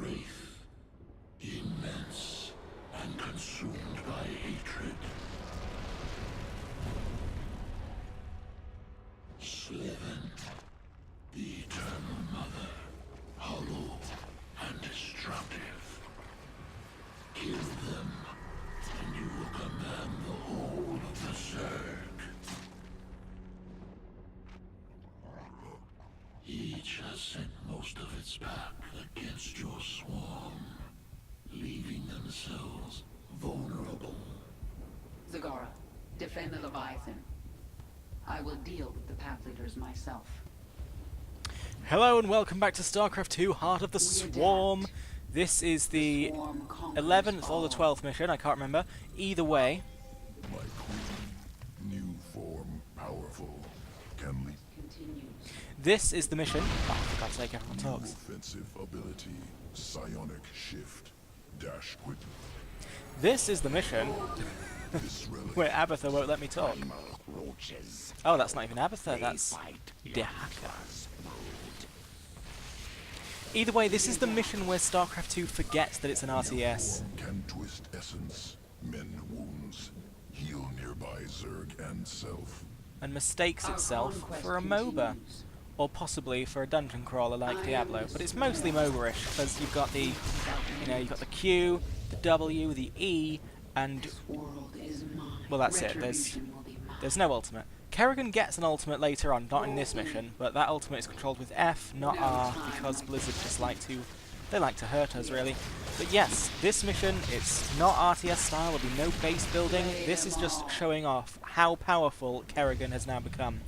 Wraith, immense and consumed by hatred. Slithen, the Eternal Mother, hollow and destructive. Kill them, and you will command the whole of the Zerg. Each has sent most of its pack against your swarm, leaving themselves vulnerable. Zagara, defend the Leviathan. I will deal with the path leaders myself. Hello and welcome back to StarCraft 2 Heart of the Swarm. This is the 11th or the 12th mission, I can't remember. Either way. My queen, new form, powerful, can lead. This is the mission. Oh, for God's sake, everyone talks. Offensive ability, psionic shift, dash quick. This is the mission where Abathur won't let me talk. Oh, that's not even Abathur, that's Dehaka. Either way, this is the mission where StarCraft 2 forgets that it's an RTS. Can twist essence, mend wounds, heal nearby Zerg and self. And mistakes itself for a MOBA. Or possibly for a dungeon crawler like Diablo. But it's mostly MOBA-ish, because you've got the, you've got the Q, the W, the E, and well, that's it. There's no ultimate. Kerrigan gets an ultimate later on, not in this mission, but that ultimate is controlled with F, not R, because Blizzard just like to hurt us, really. But yes, this mission, it's not RTS style, there'll be no base building. This is just showing off how powerful Kerrigan has now become.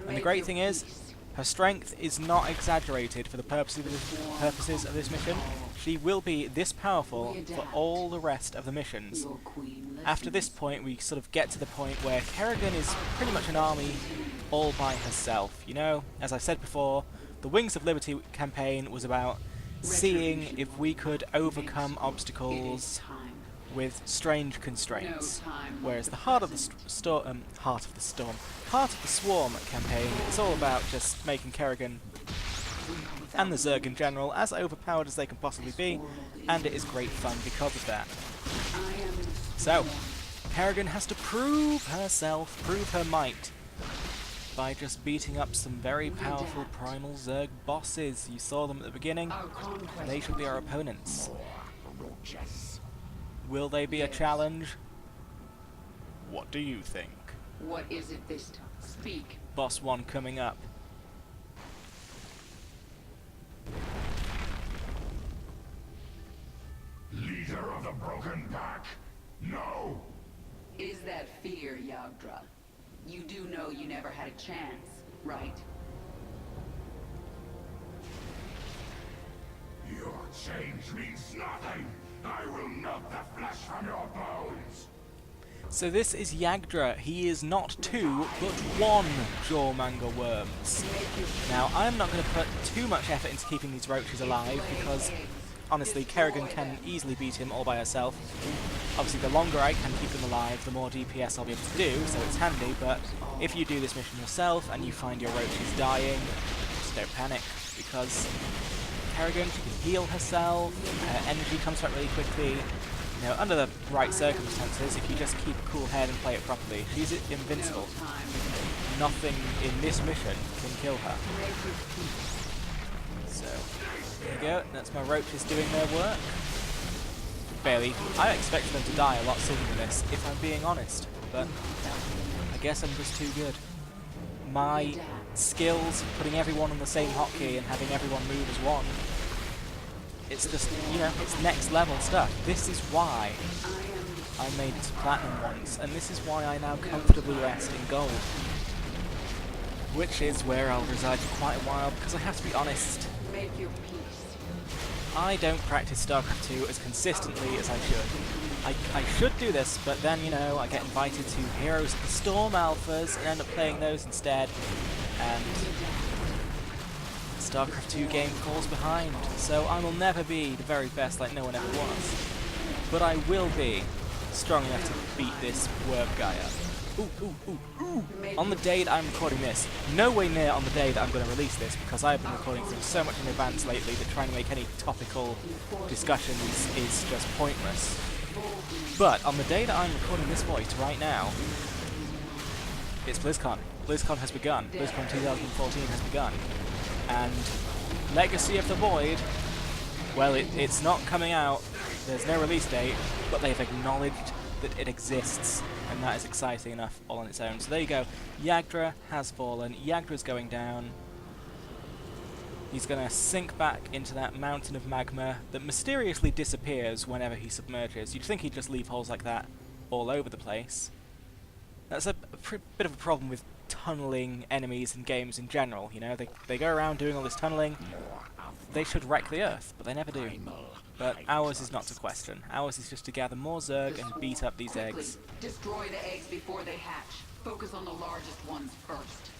And the great thing is, her strength is not exaggerated for the purposes of this mission. She will be this powerful for all the rest of the missions. After this point, we sort of get to the point where Kerrigan is pretty much an army all by herself. You know, as I said before, the Wings of Liberty campaign was about seeing if we could overcome obstacles with strange constraints, whereas the Heart of the Swarm campaign is all about just making Kerrigan and the Zerg in general as overpowered as they can possibly be, and it is great fun because of that. So, Kerrigan has to prove herself, prove her might, by just beating up some very powerful primal Zerg bosses. You saw them at the beginning, and they should be our opponents. Will they be a challenge? What do you think? What is it this time? Speak. Boss 1 coming up. Leader of the Broken Pack, no! Is that fear, Yagdra? You do know you never had a chance, right? Your change means nothing! I will melt the flesh from your bones! So this is Yagdra. He is not 2, but 1 Jawmangler Worms. Now, I'm not going to put too much effort into keeping these roaches alive, because honestly, Kerrigan can easily beat him all by herself. Obviously, the longer I can keep them alive, the more DPS I'll be able to do, so it's handy, but if you do this mission yourself and you find your roaches dying, just don't panic, because Kerrigan, she can heal herself, her energy comes back really quickly. You know, under the right circumstances, if you just keep a cool head and play it properly, she's invincible. Nothing in this mission can kill her. So, there you go, that's my roaches doing their work. Barely. I expected them to die a lot sooner than this, if I'm being honest, but I guess I'm just too good. My skills, putting everyone on the same hotkey and having everyone move as one, it's just, you know, it's next level stuff. This is why I made it to Platinum once, and this is why I now comfortably rest in Gold. Which is where I'll reside for quite a while, because I have to be honest, Make your peace. I don't practice StarCraft 2 as consistently as I should. I should do this, but then, you know, I get invited to Heroes of the Storm alphas and end up playing those instead, and StarCraft 2 game falls behind, so I will never be the very best like no one ever was. But I will be strong enough to beat this worm guy up. On the day that I'm recording this, nowhere near on the day that I'm going to release this, because I've been recording things so much in advance lately that trying to make any topical discussions is just pointless. But on the day that I'm recording this voice right now, it's BlizzCon. BlizzCon has begun. BlizzCon 2014 has begun. And Legacy of the Void, well, it's not coming out. There's no release date, but they've acknowledged that it exists, and that is exciting enough all on its own. So there you go. Yagdra has fallen. Yagdra's going down. He's going to sink back into that mountain of magma that mysteriously disappears whenever he submerges. You'd think he'd just leave holes like that all over the place. That's a bit of a problem with tunneling enemies and games in general, you know. They go around doing all this tunneling. They should wreck the Earth, but they never do. But ours is not to question. Ours is just to gather more Zerg and beat up these eggs. Destroy the eggs before they hatch. Focus on the largest ones first.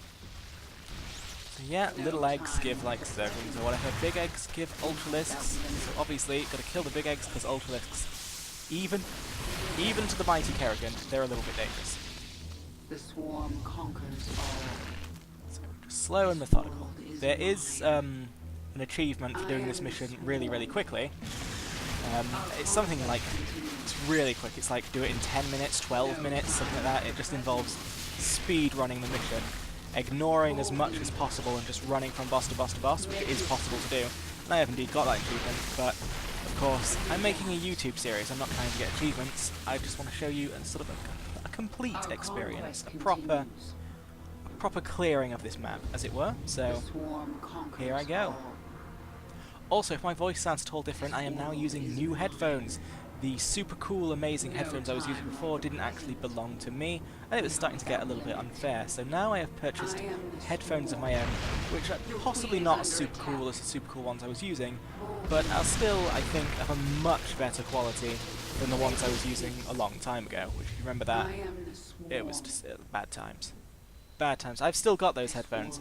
So yeah, little eggs give like Zerglings or whatever. Big eggs give Ultralisks. So obviously, gotta kill the big eggs because Ultralisks, even to the mighty Kerrigan, they're a little bit dangerous. The swarm conquers all. So just slow and methodical. There is an achievement for doing this mission really, really quickly. It's something like, it's really quick. It's like do it in 10 minutes, 12 minutes, something like that. It just involves speed running the mission, ignoring as much as possible and just running from boss to boss to boss, which is possible to do. And I have indeed got that achievement, but of course, I'm making a YouTube series. I'm not trying to get achievements. I just want to show you a sort of a complete experience, a proper clearing of this map, as it were. So here I go. Also, if my voice sounds at all different, I am now using new headphones. The super cool, amazing headphones I was using before didn't actually belong to me, and it was starting to get a little bit unfair. So now I have purchased headphones of my own, which are possibly not as super cool as the super cool ones I was using, but are still, I think, of a much better quality than the ones I was using a long time ago, which, if you remember that, it was just bad times. Bad times. I've still got those headphones.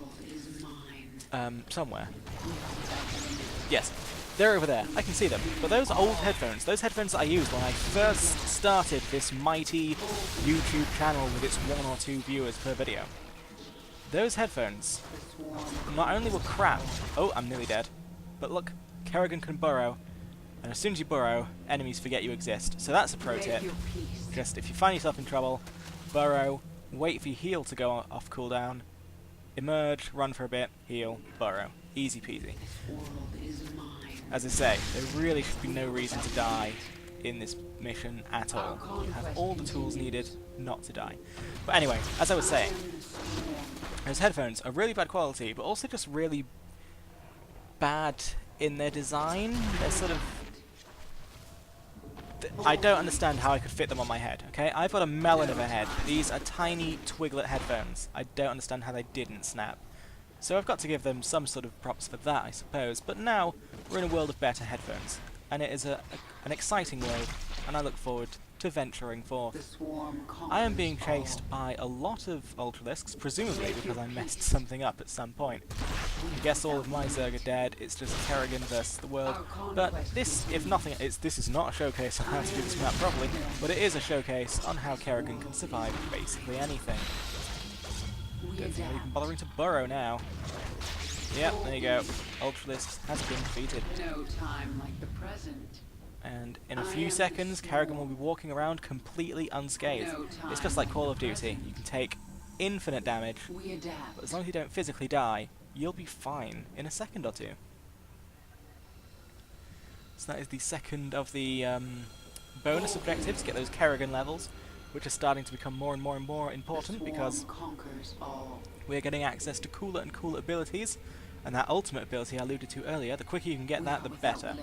Somewhere. Yes, they're over there. I can see them. But those old headphones, those headphones that I used when I first started this mighty YouTube channel with its 1 or 2 viewers per video, those headphones not only were crap. Oh, I'm nearly dead. But look, Kerrigan can burrow, and as soon as you burrow, enemies forget you exist. So that's a pro tip. Just if you find yourself in trouble, burrow, wait for your heal to go off cooldown, emerge, run for a bit, heal, burrow. Easy peasy. As I say, there really should be no reason to die in this mission at all. You have all the tools needed not to die. But anyway, as I was saying, those headphones are really bad quality, but also just really bad in their design. They're sort of... I don't understand how I could fit them on my head, okay? I've got a melon of a head. These are tiny Twiglet headphones. I don't understand how they didn't snap. So I've got to give them some sort of props for that, I suppose. But now, we're in a world of better headphones. And it is an exciting world, and I look forward to venturing forth. I am being chased by a lot of Ultralisks, presumably because I messed something up at some point. I guess all of my Zerg are dead, it's just Kerrigan versus the world. But this, if nothing, this is not a showcase on how to do this map properly, but it is a showcase on how Kerrigan can survive basically anything. Don't think I'm even bothering to burrow now. Yep, there you go. Ultralisk has been defeated. No time like the present. And in a few seconds, Kerrigan will be walking around completely unscathed. It's just like Call of Duty. You can take infinite damage, but as long as you don't physically die, you'll be fine in a second or two. So that is the second of the bonus objectives, get those Kerrigan levels, which are starting to become more and more important because we're getting access to cooler and cooler abilities, and that ultimate ability I alluded to earlier, the quicker you can get that, the better,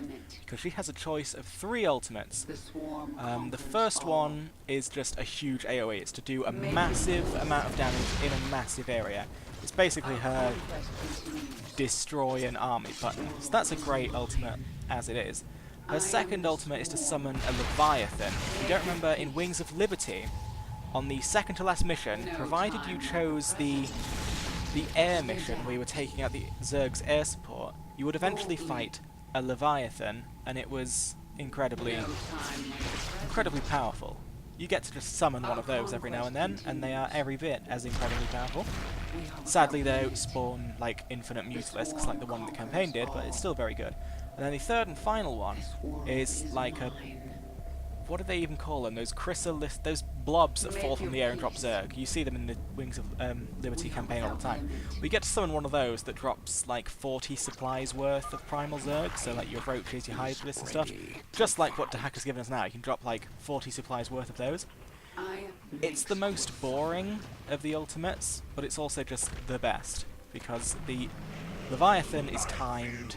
because she has a choice of 3 ultimates. The first one is just a huge AoE. It's to do a massive amount of damage in a massive area. It's basically her destroy an army button, so that's a great ultimate as it is. Her second ultimate is to summon a Leviathan. If you don't remember, in Wings of Liberty, on the second to last mission, provided you chose the air mission where you were taking out the Zerg's air support, you would eventually fight a Leviathan, and it was incredibly powerful. you get to just summon one of those every now and then, and they are every bit as incredibly powerful. Sadly, they don't spawn like infinite Mutalisks like the one in the campaign did, but it's still very good. And then the third and final one is like a... what do they even call them? Those chrysalis... those blobs that fall from the air and drop Zerg. You see them in the Wings of Liberty campaign all the time. We get to summon one of those that drops like 40 supplies worth of primal Zerg, so like your roaches, your hydralisks and stuff. Just like what Dahaka's given us now, you can drop like 40 supplies worth of those. It's the most boring of the ultimates, but it's also just the best, because the Leviathan is timed,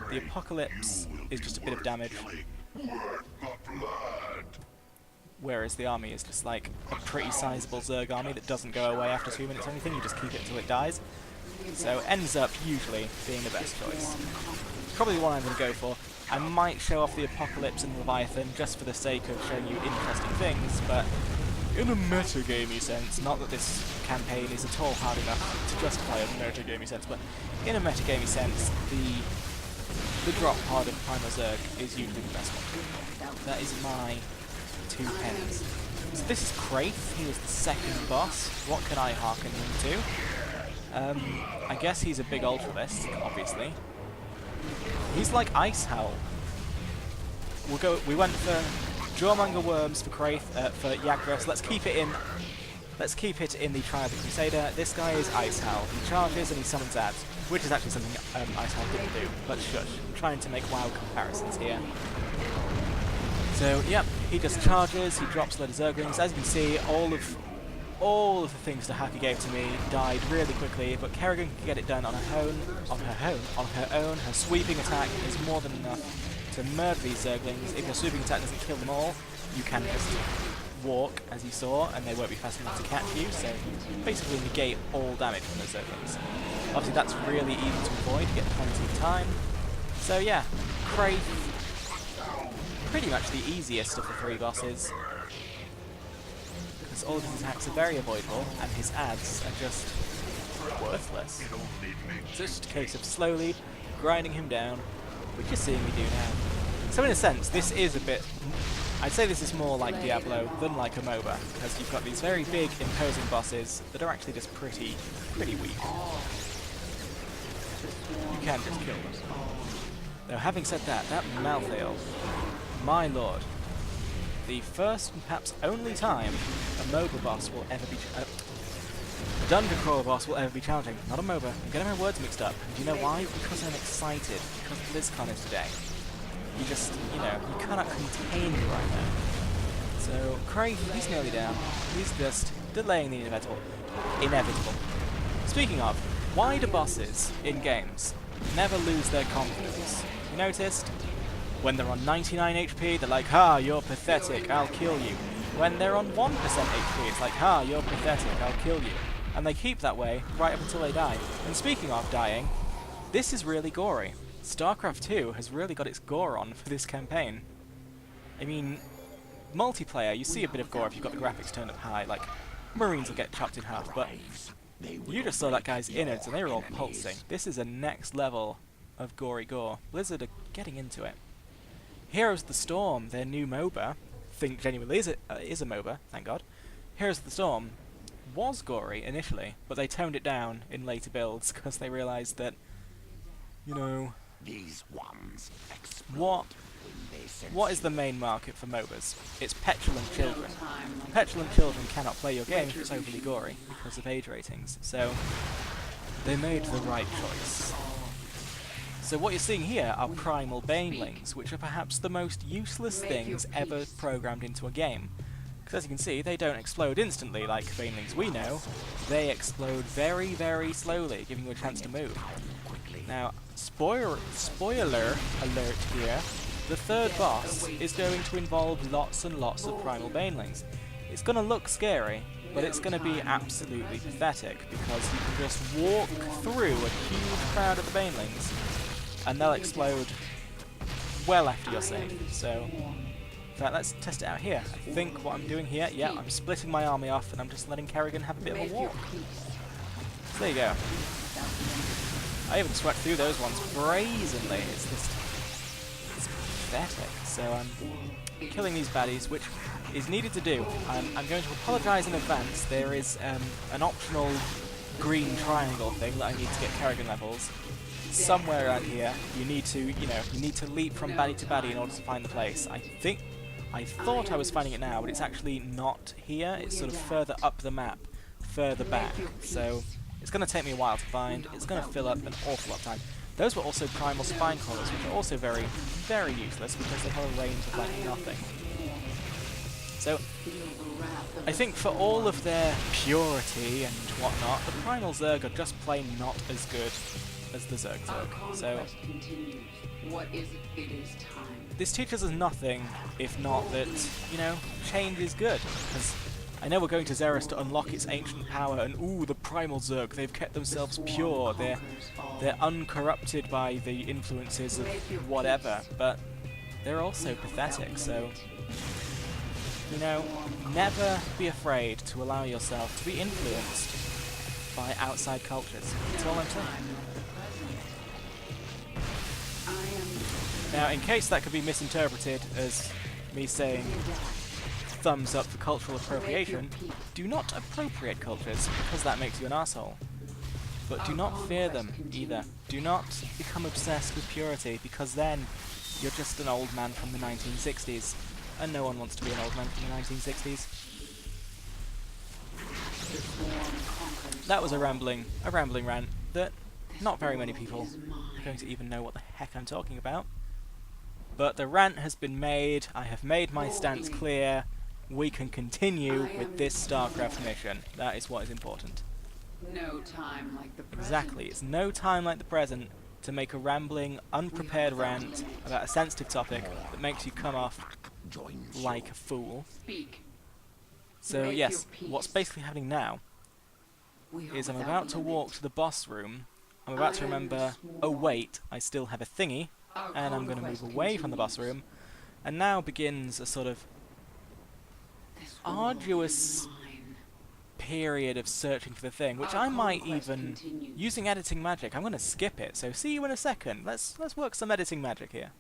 the Apocalypse is just a bit of damage, whereas the army is just like a pretty sizable Zerg army that doesn't go away after 2 minutes or anything, you just keep it till it dies. So it ends up usually being the best choice. Probably the one I'm going to go for. I might show off the Apocalypse and Leviathan just for the sake of showing you interesting things, but in a metagamey sense, not that this campaign is at all hard enough to justify a metagamey sense, but in a metagamey sense, the drop pod of Primal Zerg is usually the best one. That is my 2 pence. So this is Kraith, he was the second boss. What can I hearken him to? I guess he's a big Ultralisk, obviously. He's like Ice Howl. We went for Jawmonger Worms for Kraith, for Yagdros. Let's keep it in the Trial of the Crusader. This guy is Ice Howl. He charges and he summons ads, which is actually something Ice Howl didn't do. But shush, I'm trying to make WoW comparisons here. So, yep, he just charges, he drops a load of Zerglings. As you can see, all of the things Dahaka gave to me died really quickly, but Kerrigan can get it done on her own. Her sweeping attack is more than enough to murder these Zerglings. If your sweeping attack doesn't kill them all, you can just walk, as you saw, and they won't be fast enough to catch you, so you basically negate all damage from those Zerglings. Obviously that's really easy to avoid, you get plenty of time. So yeah, Kraith, pretty much the easiest of the 3 bosses, because all of his attacks are very avoidable, and his ads are just worthless. So it's just a case of slowly grinding him down, which you're seeing me do now. So in a sense, this is a bit... I'd say this is more like Diablo than like a MOBA, because you've got these very big, imposing bosses that are actually just pretty weak. You can just kill them. Now, having said that, that Malthael, my lord, the first and perhaps only time a MOBA boss will ever be... a dungeon crawler boss will ever be challenging. Not a MOBA. I'm getting my words mixed up. And do you know why? Because I'm excited. Because BlizzCon is today. You just, you know, you cannot contain me right now. So, Kraith, he's nearly down. He's just delaying the inevitable. Speaking of, why do bosses in games never lose their confidence? You noticed? When they're on 99 HP, they're like, "Ha, you're pathetic, I'll kill you." When they're on 1% HP, it's like, "Ha, you're pathetic, I'll kill you." And they keep that way right up until they die. And speaking of dying, this is really gory. StarCraft 2 has really got its gore on for this campaign. I mean, multiplayer, you see a bit of gore if you've got the graphics turned up high, like Marines will get chopped in half, but you just saw that guy's innards and they were all pulsing. This is a next level of gory gore. Blizzard are getting into it. Heroes of the Storm, their new MOBA, think genuinely is a MOBA, thank God. Heroes of the Storm was gory initially, but they toned it down in later builds because they realised that, you know, These ones what is the main market for MOBAs? It's petulant children. Petulant children cannot play your game if it's overly gory because of age ratings, so they made the right choice. So what you're seeing here are primal banelings, which are perhaps the most useless things ever programmed into a game. Because as you can see, they don't explode instantly like banelings we know. They explode very, very slowly, giving you a chance to move. Now, spoiler alert here, the third boss is going to involve lots and lots of primal banelings. It's going to look scary, but it's going to be absolutely pathetic, because you can just walk through a huge crowd of the banelings, and they'll explode well after you're safe. So, in fact, let's test it out here. I think what I'm doing here, yeah, I'm splitting my army off, and I'm just letting Kerrigan have a bit of a walk. So there you go. I even swept through those ones brazenly. It's pathetic. So I'm killing these baddies, which is needed to do. I'm going to apologise in advance. There is an optional green triangle thing that I need to get Kerrigan levels. Somewhere around here, you need to leap from baddie to baddie in order to find the place. I thought I was finding it now, but it's actually not here. It's sort of further up the map, further back. So it's going to take me a while to find. It's going to fill up an awful lot of time. Those were also primal spine crawlers, which are also very, very useless because they have a range of like nothing. So I think for all of their purity and whatnot, the primal Zerg are just plain not as good as the Zerg. So What is it? It is time. this teaches us nothing if not that, you know, change is good. Because I know we're going to Xeris to unlock its ancient power, and ooh, the primal Zerg, they've kept themselves pure, they're uncorrupted by the influences of whatever, but they're also pathetic, so, you know, never be afraid to allow yourself to be influenced by outside cultures. That's all I'm saying. Now, in case that could be misinterpreted as me saying thumbs up for cultural appropriation, do not appropriate cultures, because that makes you an asshole. But do not fear them, either. Do not become obsessed with purity, because then you're just an old man from the 1960s, and no one wants to be an old man from the 1960s. That was a rambling rant that not very many people are going to even know what the heck I'm talking about. But the rant has been made, I have made my stance clear, we can continue with this StarCraft mission. That is what is important. No time like the present. Exactly, it's no time like the present to make a rambling, unprepared rant about a sensitive topic that makes you come off like a fool. Speak. So yes, what's basically happening now is I'm about to walk to the boss room, I'm about to remember, oh wait, I still have a thingy, and I'm going to move away from the boss room, and now begins a sort of arduous period of searching for the thing, which I might even, using editing magic, I'm going to skip it, so see you in a second. Let's work some editing magic here.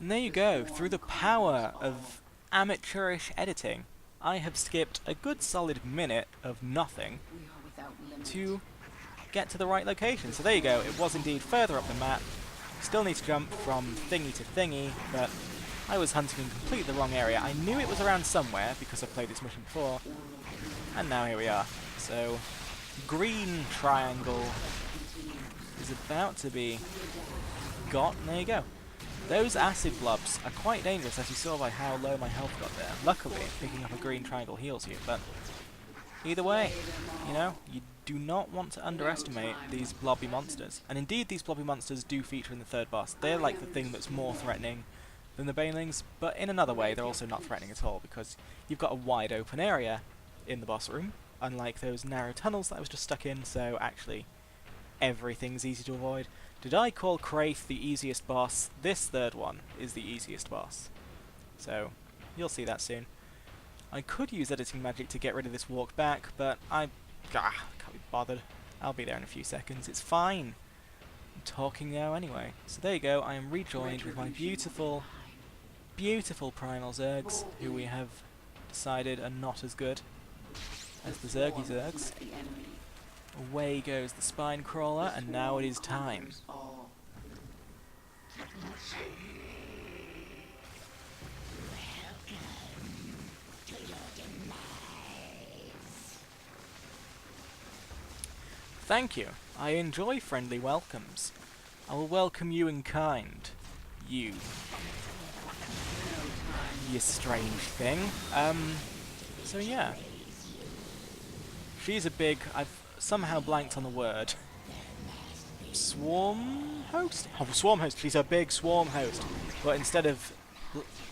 And there you go, through the power of amateurish editing, I have skipped a good solid minute of nothing to get to the right location. So there you go, it was indeed further up the map. Still need to jump from thingy to thingy, but I was hunting in completely the wrong area. I knew it was around somewhere because I've played this mission before, and now here we are. So, green triangle is about to be got, and there you go. Those acid blobs are quite dangerous, as you saw by how low my health got there. Luckily, picking up a green triangle heals you, but either way, you know, you do not want to underestimate these blobby monsters. And indeed, these blobby monsters do feature in the third boss. They're like the thing that's more threatening than the banelings, but in another way, they're also not threatening at all, because you've got a wide open area in the boss room, unlike those narrow tunnels that I was just stuck in, so actually, everything's easy to avoid. Did I call Kraith the easiest boss? This third one is the easiest boss. So, you'll see that soon. I could use editing magic to get rid of this walk back, but I can't be bothered. I'll be there in a few seconds, it's fine. I'm talking now anyway. So there you go, I am rejoined with my beautiful, beautiful primal Zergs, who we have decided are not as good as the Zergy Zergs. Away goes the spine crawler, and now it is time. Thank you. I enjoy friendly welcomes. I will welcome you in kind. You strange thing. So yeah. She's a big... I've somehow blanked on the word. Swarm host? Oh, swarm host. She's a big swarm host. But instead of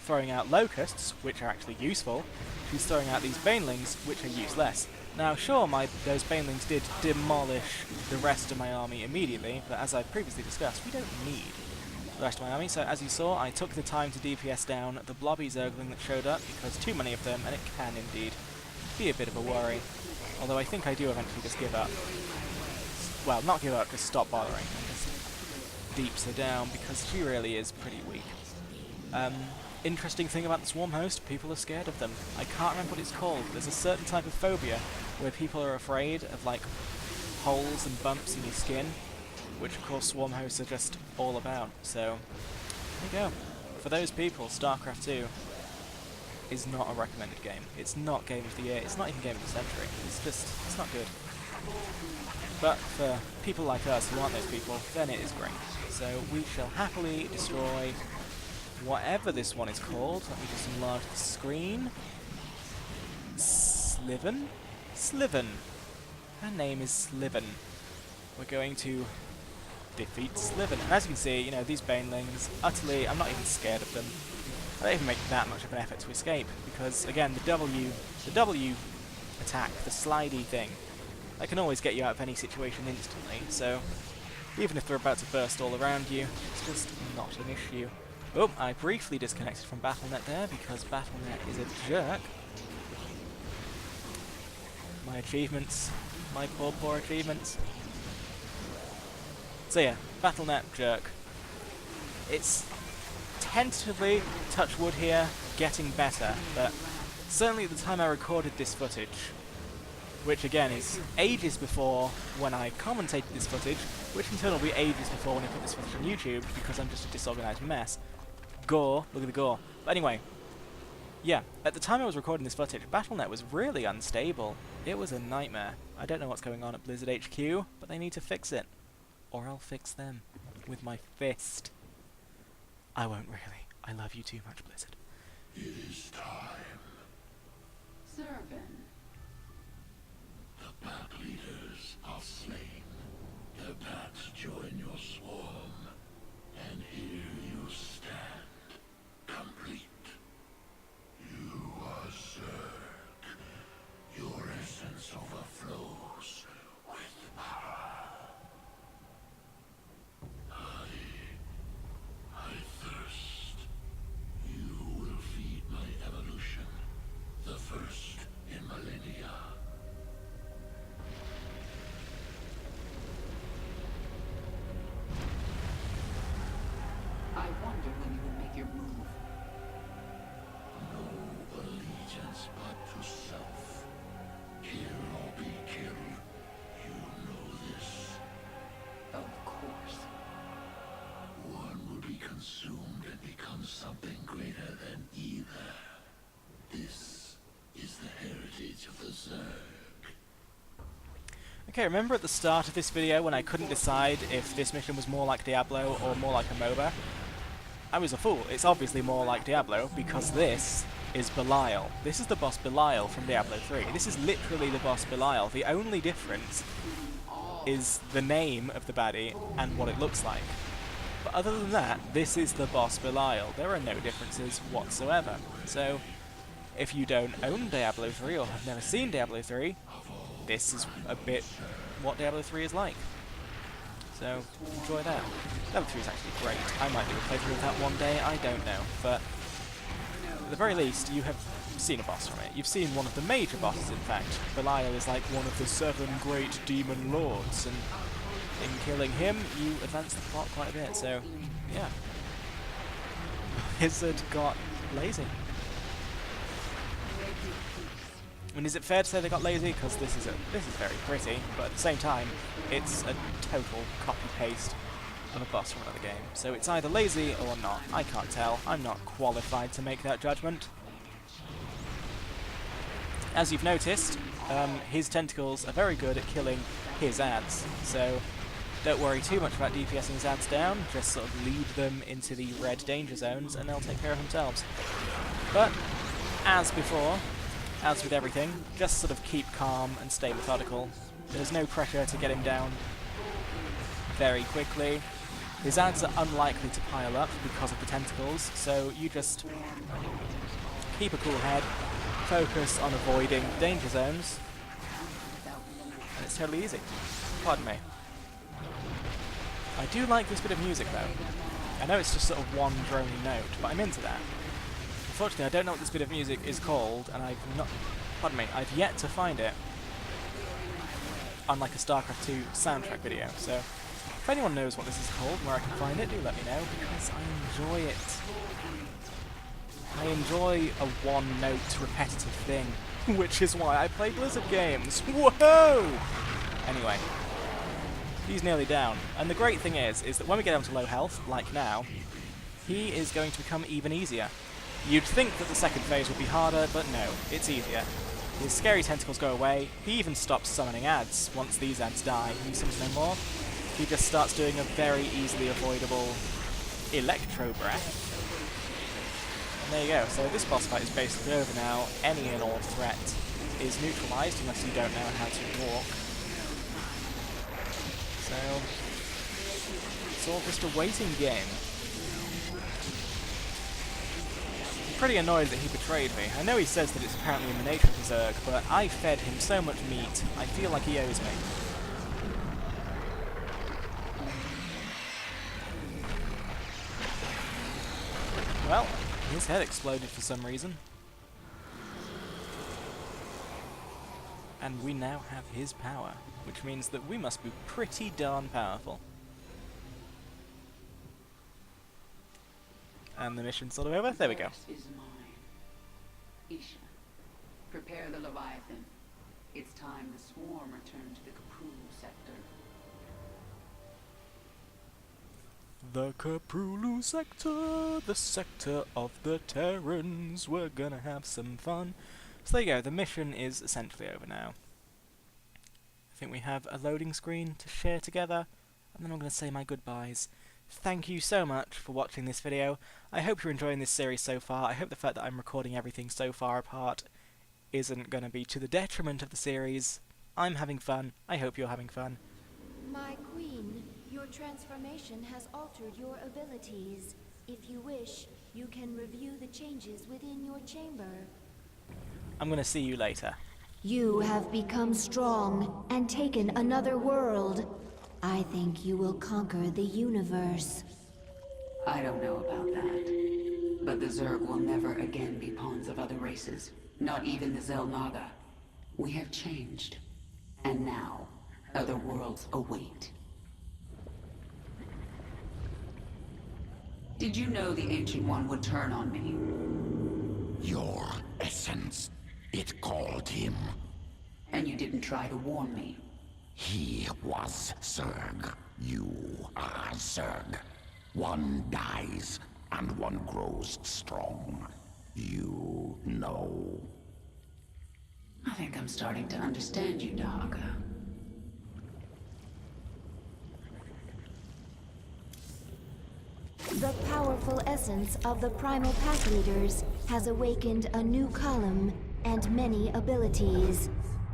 throwing out locusts, which are actually useful, she's throwing out these banelings, which are useless. Now, sure, those banelings did demolish the rest of my army immediately, but as I previously discussed, we don't need the rest of my army. So as you saw, I took the time to DPS down the blobby Zergling that showed up, because too many of them, and it can indeed be a bit of a worry. Although I think I do eventually just give up. Well, not give up, just stop bothering. deeps her down because she really is pretty weak. Interesting thing about the Swarm host, people are scared of them. I can't remember what it's called. There's a certain type of phobia where people are afraid of like holes and bumps in your skin, which of course Swarm hosts are just all about. So there you go. For those people, StarCraft 2 is not a recommended game. It's not Game of the Year. It's not even Game of the Century. It's not good. But for people like us who aren't those people, then it is great. So we shall happily destroy whatever this one is called. Let me just enlarge the screen. Sliven? Sliven. Her name is Sliven. We're going to defeat Sliven. And as you can see, you know, these Banelings, utterly, I'm not even scared of them. I don't even make that much of an effort to escape, because again, the W attack, the slidey thing, that can always get you out of any situation instantly, so even if they're about to burst all around you, it's just not an issue. Oh, I briefly disconnected from Battle.net there, because Battle.net is a jerk. My achievements, my poor achievements. So yeah, Battle.net jerk. It's tentatively, touch wood here, getting better, but certainly at the time I recorded this footage, which again is ages before when I commentated this footage, which in turn will be ages before when I put this footage on YouTube, because I'm just a disorganized mess. Gore, look at the gore. But anyway, yeah, at the time I was recording this footage, Battle.net was really unstable. It was a nightmare. I don't know what's going on at Blizzard HQ, but they need to fix it. Or I'll fix them. With my fist. I won't really. I love you too much, Blizzard. It is time. Zurban. The pack leaders are slain. The packs join your swarm. And here you stand, complete. You are Zerg. Your essence overflows with power. I thirst. You will feed my evolution, the first in millennia. I wonder when you will make your move. No allegiance but to self. Kill or be killed. You know this. Of course. One will be consumed and become something greater than either. This is the heritage of the Zerg. Okay, remember at the start of this video when I couldn't decide if this mission was more like Diablo or more like a MOBA? I was a fool. It's obviously more like Diablo, because this is Belial. This is the boss Belial from Diablo 3. This is literally the boss Belial. The only difference is the name of the baddie and what it looks like. But other than that, this is the boss Belial. There are no differences whatsoever. So, if you don't own Diablo 3 or have never seen Diablo 3, this is a bit what Diablo 3 is like. So, enjoy that. Diablo 3 is actually great. I might do a playthrough of that one day, I don't know. But, at the very least, you have seen a boss from it. You've seen one of the major bosses, in fact. Belial is like one of the 7 great demon lords, and in killing him, you advance the plot quite a bit, so, yeah. Blizzard got lazy. I mean, is it fair to say they got lazy? Because this is very pretty, but at the same time, it's a total copy-paste of a boss from another game. So it's either lazy or not. I can't tell. I'm not qualified to make that judgment. As you've noticed, his tentacles are very good at killing his ads, so don't worry too much about DPSing his ads down, just sort of lead them into the red danger zones and they'll take care of themselves. But, as before, as with everything, just sort of keep calm and stay methodical. There's no pressure to get him down very quickly. His ads are unlikely to pile up because of the tentacles, so you just keep a cool head, focus on avoiding danger zones, and it's totally easy. Pardon me. I do like this bit of music though. I know it's just sort of one droning note, but I'm into that. Unfortunately, I don't know what this bit of music is called, and I've yet to find it on like a StarCraft 2 soundtrack video, so If anyone knows what this is called, where I can find it, do let me know, because I enjoy it. I enjoy a one-note repetitive thing, which is why I play Blizzard games. Whoa! Anyway, he's nearly down. And the great thing is that when we get down to low health, like now, he is going to become even easier. You'd think that the second phase would be harder, but no, it's easier. His scary tentacles go away. He even stops summoning ads once these ads die. He summons no more. He just starts doing a very easily avoidable Electro Breath. And there you go. So this boss fight is basically over now. Any and all threat is neutralized unless you don't know how to walk. So it's all just a waiting game. I'm pretty annoyed that he betrayed me. I know he says that it's apparently in the nature of the Zerg, but I fed him so much meat, I feel like he owes me. Well, his head exploded for some reason. And we now have his power, which means that we must be pretty darn powerful. And the mission's sort of over. There we go. This is mine. Isha, prepare the Leviathan. It's time the swarm returned to the Caprulu sector. The Caprulu sector, the sector of the Terrans. We're gonna have some fun. So there you go, the mission is essentially over now. I think we have a loading screen to share together, and then I'm gonna say my goodbyes. Thank you so much for watching this video. I hope you're enjoying this series so far. I hope the fact that I'm recording everything so far apart isn't gonna be to the detriment of the series. I'm having fun. I hope you're having fun. My queen, your transformation has altered your abilities. If you wish, you can review the changes within your chamber. I'm gonna see you later. You have become strong and taken another world. I think you will conquer the universe. I don't know about that. But the Zerg will never again be pawns of other races. Not even the Xel'Naga. We have changed. And now, other worlds await. Did you know the Ancient One would turn on me? Your essence, it called him. And you didn't try to warn me? He was Zerg. You are Zerg. One dies, and one grows strong. You know. I think I'm starting to understand you, Dog. The powerful essence of the Primal Pack Leaders has awakened a new column and many abilities.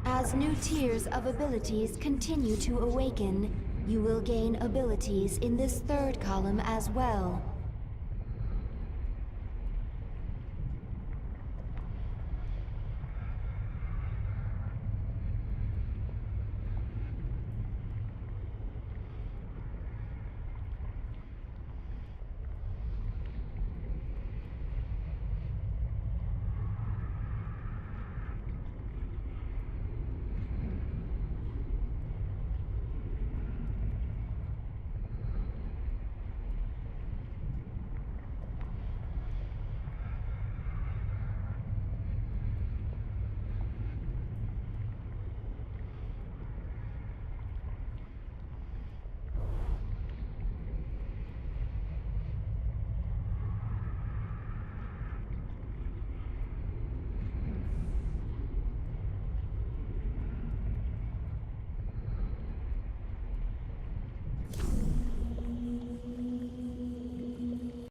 As new tiers of abilities continue to awaken, you will gain abilities in this third column as well.